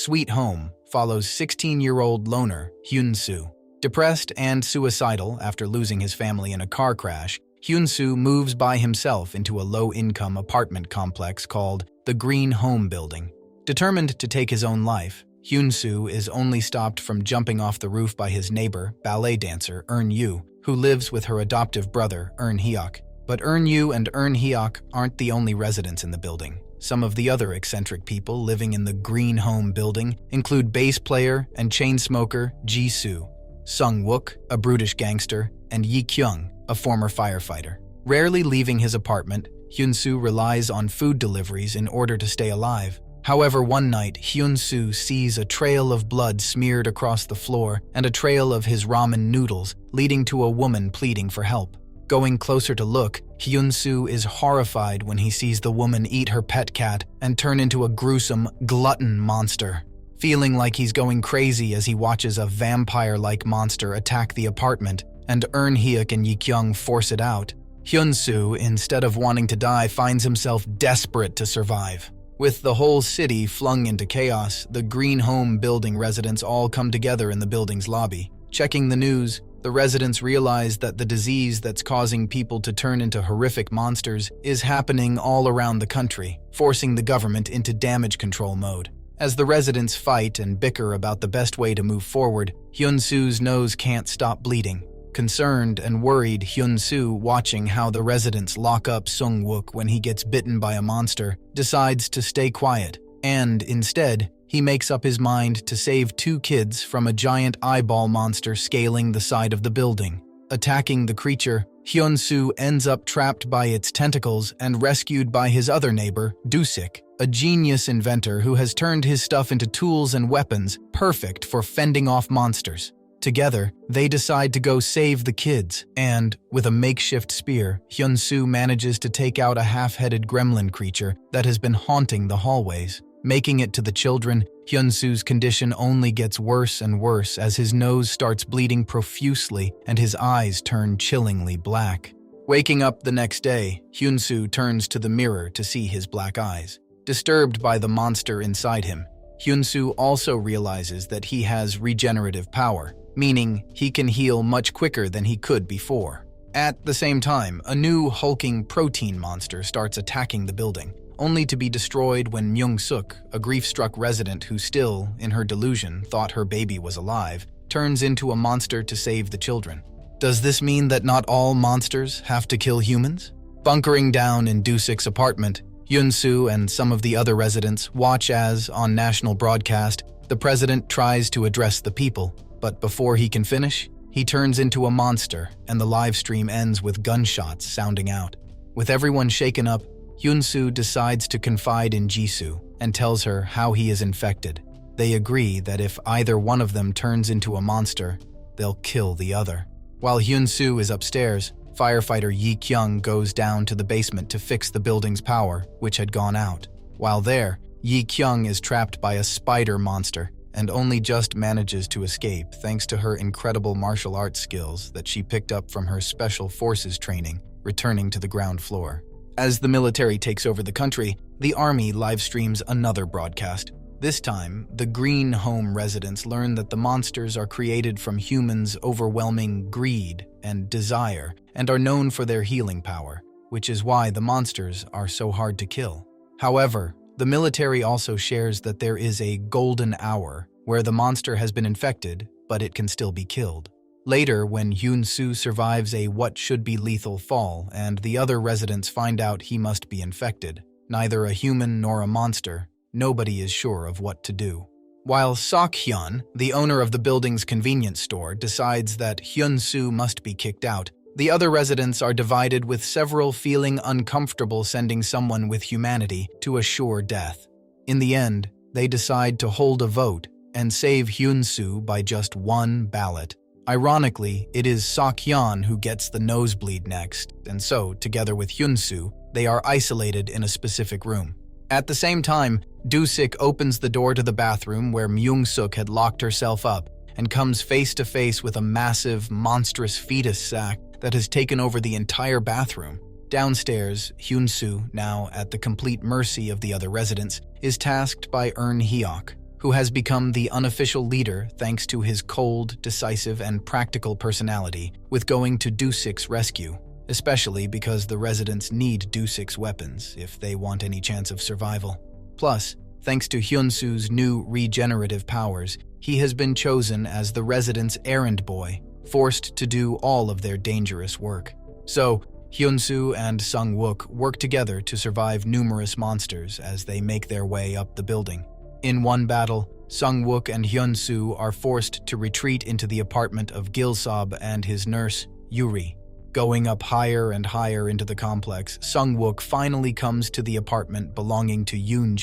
Sweet Home follows 16-year-old loner Hyun-Su. Depressed and suicidal after losing his family in a car crash, Hyun-Su moves by himself into a low-income apartment complex called the Green Home Building. Determined to take his own life, Hyun-Su is only stopped from jumping off the roof by his neighbor, ballet dancer Eun-Yu, who lives with her adoptive brother Eun-Hyuk. But Eun-Yu and Eun-Hyuk aren't the only residents in the building. Some of the other eccentric people living in the Green Home Building include bass player and chain smoker Ji-Soo, Sang-Wook, a brutish gangster, and Yi-Kyung, a former firefighter. Rarely leaving his apartment, Hyun-Su relies on food deliveries in order to stay alive. However, one night, Hyun-Su sees a trail of blood smeared across the floor and a trail of his ramen noodles, leading to a woman pleading for help. Going closer to look, Hyun-Su is horrified when he sees the woman eat her pet cat and turn into a gruesome glutton monster. Feeling like he's going crazy as he watches a vampire-like monster attack the apartment and Eun-Hyuk and Yi-Kyung force it out, Hyun-Su, instead of wanting to die, finds himself desperate to survive. With the whole city flung into chaos, the Green Home Building residents all come together in the building's lobby. Checking the news, the residents realize that the disease that's causing people to turn into horrific monsters is happening all around the country, forcing the government into damage control mode. As the residents fight and bicker about the best way to move forward, Hyun-Su's nose can't stop bleeding. Concerned and worried, Hyun-Su, watching how the residents lock up Sang-Wook when he gets bitten by a monster, decides to stay quiet, and instead, he makes up his mind to save two kids from a giant eyeball monster scaling the side of the building. Attacking the creature, Hyun-Su ends up trapped by its tentacles and rescued by his other neighbor, Dusik, a genius inventor who has turned his stuff into tools and weapons perfect for fending off monsters. Together, they decide to go save the kids, and, with a makeshift spear, Hyun-Su manages to take out a half-headed gremlin creature that has been haunting the hallways. Making it to the children, Hyun-Su's condition only gets worse and worse as his nose starts bleeding profusely and his eyes turn chillingly black. Waking up the next day, Hyun-Su turns to the mirror to see his black eyes. Disturbed by the monster inside him, Hyun-Su also realizes that he has regenerative power, meaning he can heal much quicker than he could before. At the same time, a new hulking protein monster starts attacking the building, only to be destroyed when Myung-suk, a grief-struck resident who still, in her delusion, thought her baby was alive, turns into a monster to save the children. Does this mean that not all monsters have to kill humans? Bunkering down in Dusik's apartment, Hyun-Su and some of the other residents watch as, on national broadcast, the president tries to address the people, but before he can finish, he turns into a monster and the live stream ends with gunshots sounding out. With everyone shaken up, Hyun-Su decides to confide in Ji-Soo and tells her how he is infected. They agree that if either one of them turns into a monster, they'll kill the other. While Hyun-Su is upstairs, firefighter Yi-Kyung goes down to the basement to fix the building's power, which had gone out. While there, Yi-Kyung is trapped by a spider monster and only just manages to escape thanks to her incredible martial arts skills that she picked up from her special forces training, returning to the ground floor. As the military takes over the country, the army live streams another broadcast. This time, the Green Home residents learn that the monsters are created from humans' overwhelming greed and desire and are known for their healing power, which is why the monsters are so hard to kill. However, the military also shares that there is a golden hour where the monster has been infected, but it can still be killed. Later, when Hyun-Su survives a what should be lethal fall and the other residents find out he must be infected, neither a human nor a monster, nobody is sure of what to do. While Sok-hyun, the owner of the building's convenience store, decides that Hyun-Su must be kicked out, the other residents are divided, with several feeling uncomfortable sending someone with humanity to a sure death. In the end, they decide to hold a vote and save Hyun-Su by just one ballot. Ironically, it is Sok-hyun who gets the nosebleed next, and so, together with Hyun-Su, they are isolated in a specific room. At the same time, Dusik opens the door to the bathroom where Myung-suk had locked herself up and comes face to face with a massive, monstrous fetus sac that has taken over the entire bathroom. Downstairs, Hyun-Su, now at the complete mercy of the other residents, is tasked by Eun-Hyuk, who has become the unofficial leader thanks to his cold, decisive, and practical personality, with going to Do-sik's rescue, especially because the residents need Do-sik's weapons if they want any chance of survival. Plus, thanks to Hyun-Su's new regenerative powers, he has been chosen as the residents' errand boy, forced to do all of their dangerous work. So, Hyun-Su and Sang-Wook work together to survive numerous monsters as they make their way up the building. In one battle, Sang-Wook and Hyun-Su are forced to retreat into the apartment of Gil-sob and his nurse, Yuri. Going up higher and higher into the complex, Sang-Wook finally comes to the apartment belonging to Youn,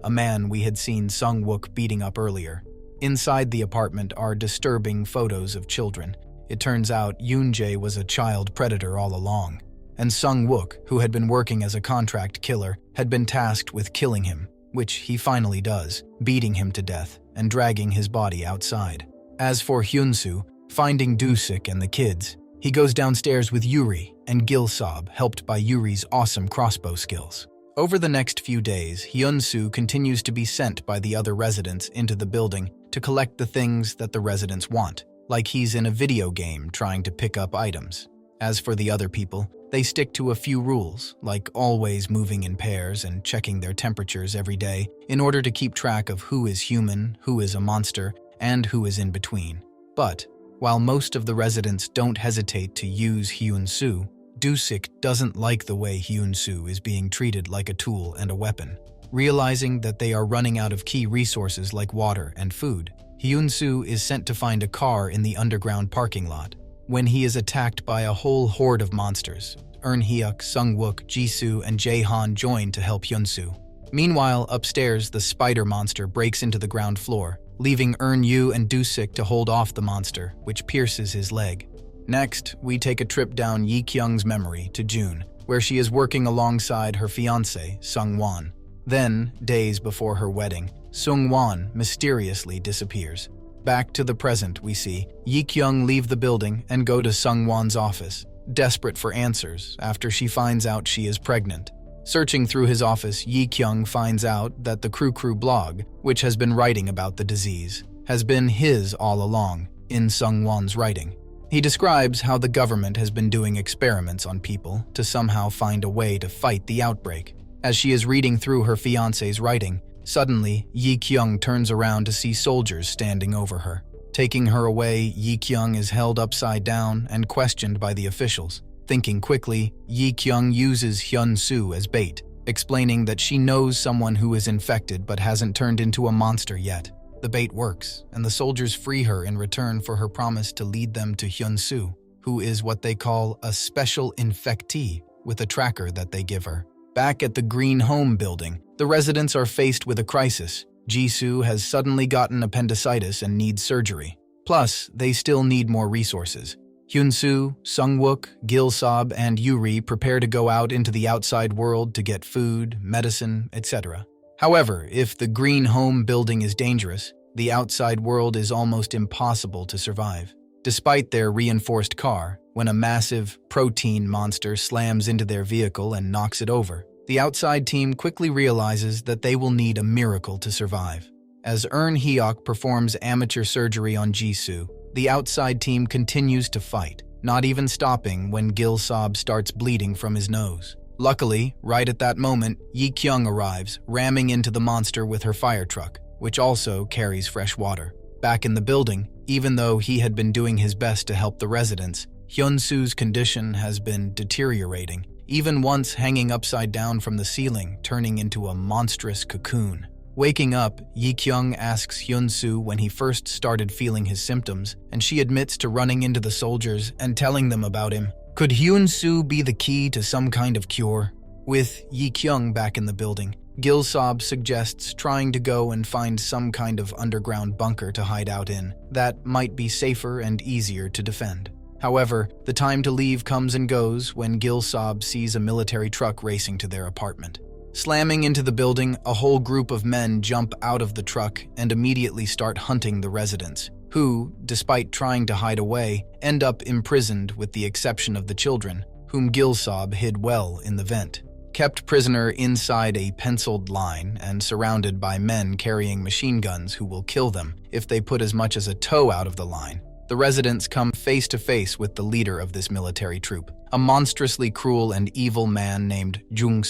a man we had seen Sang-Wook beating up earlier. Inside the apartment are disturbing photos of children. It turns out Youn was a child predator all along, and Sang-Wook, who had been working as a contract killer, had been tasked with killing him, which he finally does, beating him to death and dragging his body outside. As for Hyun-Su, finding Do-sik and the kids, he goes downstairs with Yuri and Gil-sob, helped by Yuri's awesome crossbow skills. Over the next few days, Hyun-Su continues to be sent by the other residents into the building to collect the things that the residents want, like he's in a video game trying to pick up items. As for the other people, they stick to a few rules, like always moving in pairs and checking their temperatures every day in order to keep track of who is human, who is a monster, and who is in between. But, while most of the residents don't hesitate to use Hyun-Su, Do-sik doesn't like the way Hyun-Su is being treated like a tool and a weapon. Realizing that they are running out of key resources like water and food, Hyun-Su is sent to find a car in the underground parking lot. When he is attacked by a whole horde of monsters, Eun-hyuk, Sang-Wook, Jisoo, and Jae-han join to help Hyun-Su. Meanwhile, upstairs, the spider monster breaks into the ground floor, leaving Eun-yu and Do-sik to hold off the monster, which pierces his leg. Next, we take a trip down Yi-kyung's memory to June, where she is working alongside her fiancé, Sung-won. Then, days before her wedding, Sung-won mysteriously disappears. Back to the present, we see Yi-kyung leave the building and go to Sung-won's office, desperate for answers after she finds out she is pregnant. Searching through his office, Yi-kyung finds out that the Crew blog, which has been writing about the disease, has been his all along, in Sung-won's writing. He describes how the government has been doing experiments on people to somehow find a way to fight the outbreak. As she is reading through her fiancé's writing, suddenly, Yi-kyung turns around to see soldiers standing over her. Taking her away, Yi-kyung is held upside down and questioned by the officials. Thinking quickly, Yi-kyung uses Hyun-Su as bait, explaining that she knows someone who is infected but hasn't turned into a monster yet. The bait works, and the soldiers free her in return for her promise to lead them to Hyun-Su, who is what they call a special infectee, with a tracker that they give her. Back at the Green Home building, the residents are faced with a crisis. Jisoo has suddenly gotten appendicitis and needs surgery. Plus, they still need more resources. Hyun-Su, Sang-Wook, Gil-sob, and Yuri prepare to go out into the outside world to get food, medicine, etc. However, if the Green Home building is dangerous, the outside world is almost impossible to survive. Despite their reinforced car, when a massive protein monster slams into their vehicle and knocks it over, the outside team quickly realizes that they will need a miracle to survive. As Eun-hyuk performs amateur surgery on Jisoo, the outside team continues to fight, not even stopping when Gil-sob starts bleeding from his nose. Luckily, right at that moment, Yi-kyung arrives, ramming into the monster with her fire truck, which also carries fresh water. Back in the building, even though he had been doing his best to help the residents, Hyun-Su's condition has been deteriorating, even once hanging upside down from the ceiling, turning into a monstrous cocoon. Waking up, Yi-kyung asks Hyun-Su when he first started feeling his symptoms, and she admits to running into the soldiers and telling them about him. Could Hyun-Su be the key to some kind of cure? With Yi-kyung back in the building, Gil-sob suggests trying to go and find some kind of underground bunker to hide out in that might be safer and easier to defend. However, the time to leave comes and goes when Gil-sob sees a military truck racing to their apartment. Slamming into the building, a whole group of men jump out of the truck and immediately start hunting the residents, who, despite trying to hide away, end up imprisoned with the exception of the children, whom Gil-sob hid well in the vent. kept prisoner inside a penciled line and surrounded by men carrying machine guns who will kill them if they put as much as a toe out of the line. The residents come face to face with the leader of this military troop, a monstrously cruel and evil man named Jung.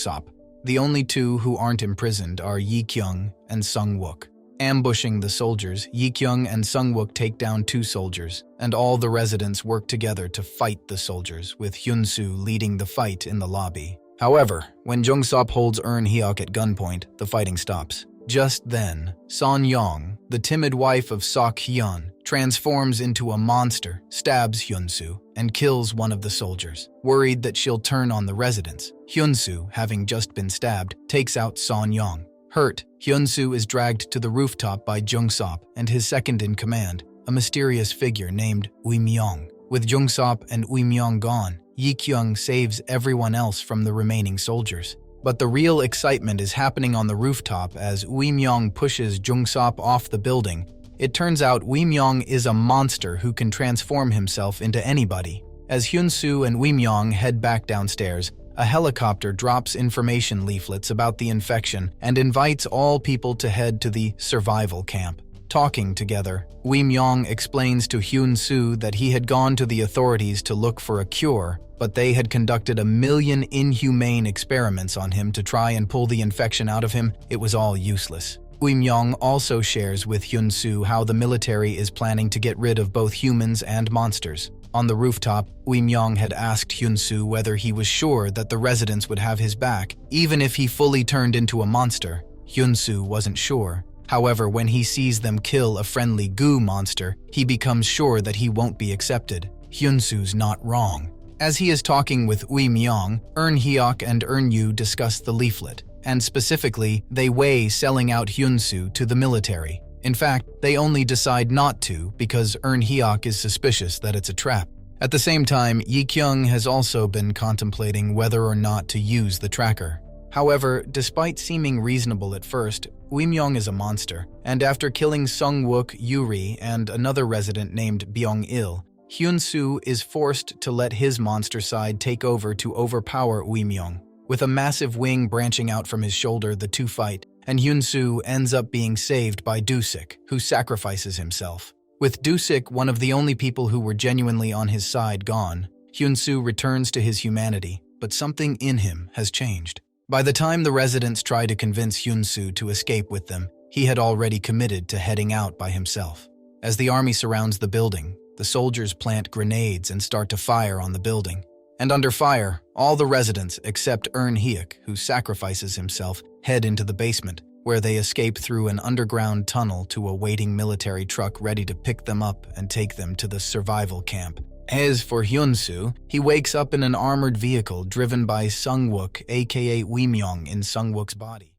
The only two who aren't imprisoned are Youn and Sang-Wook. Ambushing the soldiers, Youn and Sang-Wook take down 2 soldiers, and all the residents work together to fight the soldiers, with Hyun-Su leading the fight in the lobby. However, when Jung holds Eun-hyuk at gunpoint, the fighting stops. Just then, Son-young, the timid wife of Sok-hyun, transforms into a monster, stabs Hyun-Su, and kills one of the soldiers. Worried that she'll turn on the residents, Hyun-Su, having just been stabbed, takes out Son-young. Hurt, Hyun-Su is dragged to the rooftop by Jung and his second-in-command, a mysterious figure named Woo-myung. With Jung and Woo-myung gone, Youn saves everyone else from the remaining soldiers. But the real excitement is happening on the rooftop as Woo-myung pushes Jung off the building. It turns out Woo-myung is a monster who can transform himself into anybody. As Hyun-Su and Woo-myung head back downstairs, a helicopter drops information leaflets about the infection and invites all people to head to the survival camp. Talking together, Woo-myung explains to Hyun-Su that he had gone to the authorities to look for a cure, but they had conducted 1,000,000 inhumane experiments on him to try and pull the infection out of him. It was all useless. Woo-myung also shares with Hyun-Su how the military is planning to get rid of both humans and monsters. On the rooftop, Woo-myung had asked Hyun-Su whether he was sure that the residents would have his back, even if he fully turned into a monster. Hyun-Su wasn't sure. However, when he sees them kill a friendly goo monster, he becomes sure that he won't be accepted. Hyun-Su's not wrong. As he is talking with Woo-myung, Eun-hyuk and Eun-yu discuss the leaflet, and specifically, they weigh selling out Hyun-Su to the military. In fact, they only decide not to because Eun-hyuk is suspicious that it's a trap. At the same time, Youn has also been contemplating whether or not to use the tracker. However, despite seeming reasonable at first, Woo-myung is a monster, and after killing Sang-Wook, Yuri, and another resident named Byung-il, Hyun-Su is forced to let his monster side take over to overpower Woo-myung. With a massive wing branching out from his shoulder, the two fight, and Hyun-Su ends up being saved by Dusik, who sacrifices himself. With Dusik, one of the only people who were genuinely on his side, gone, Hyun-Su returns to his humanity, but something in him has changed. By the time the residents try to convince Hyun-Su to escape with them, he had already committed to heading out by himself. As the army surrounds the building, the soldiers plant grenades and start to fire on the building. And under fire, all the residents except Eun-hyuk, who sacrifices himself, head into the basement, where they escape through an underground tunnel to a waiting military truck ready to pick them up and take them to the survival camp. As for Hyun-Su, he wakes up in an armored vehicle driven by Sang-Wook, aka Woo-myung, in Sang-Wook's body.